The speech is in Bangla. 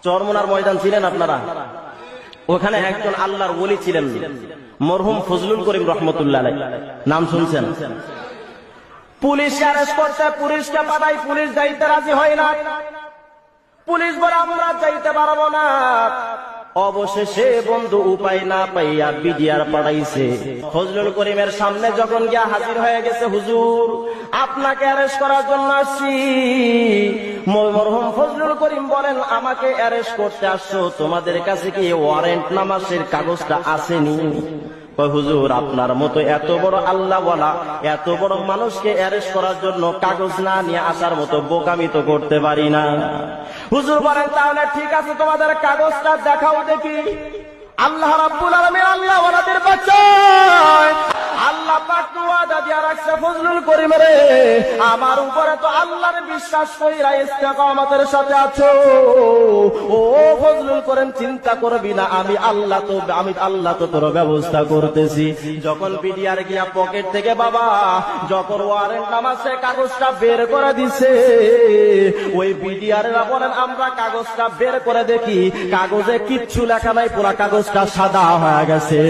চরমোনার ময়দান ছিলেন আপনারা? ওখানে একজন আল্লাহর ওলি ছিলেন, মরহুম ফজলুল করিম রহমতুল্লাহ আলাইহি। নাম শুনছেন? পুলিশ অ্যারেস্ট করতে পুলিশকে পাঠাই, পুলিশ যাইতে রাজি হয় না। পুলিশ বলে আমরা যাইতে পারবো না। অবশেষে বন্ধু উপায় না পাইয়া বিডিআর পাঠাইছে। ফজলুল করিমের সামনে যখন গিয়া হাজির হয়ে গেছে, হুজুর আপনাকে অ্যারেস্ট করার জন্য আসছি। মরহুম ফজলুল করিম বলেন, আমাকে অ্যারেস্ট করতে আসছো, তোমাদের কাছে কি ওয়ারেন্ট নামাজের কাগজটা আসেনি? হুজুর আপনার মতো এত বড় আল্লাহওয়ালা, এত বড় মানুষকে অ্যারেস্ট করার জন্য কাগজ না নিয়ে আসার মতো বোকামি তো করতে পারি না। হুজুর বলেন, তাহলে ঠিক আছে, তোমাদের কাগজটা দেখাও দেখি। আল্লাহ রাব্বুল আলামিন আল্লাহওয়ালাদের বাঁচায়। আল্লাহ পাক ওয়াদা দিয়া রাখছে, ফজলুল করিম রে, আমার উপরে তো আল্লাহর বিশ্বাস কইরা ইস্তেকামতের সাথে আছো। ও ফজলুল করিম, চিন্তা করবি না, আমি আল্লাহ তো তোর ব্যবস্থা করতেছি। যখন বিডিআর গিয়া পকেট থেকে বাবা যখন ওয়ারেন্ট নামাজের কাগজটা বের করে দিছে, ওই বিডিআররা বলেন, আমরা কাগজটা বের করে দেখি, কাগজে কিচ্ছু লেখা নাই, পুরা কাগজটা সাদা হয়ে গেছে।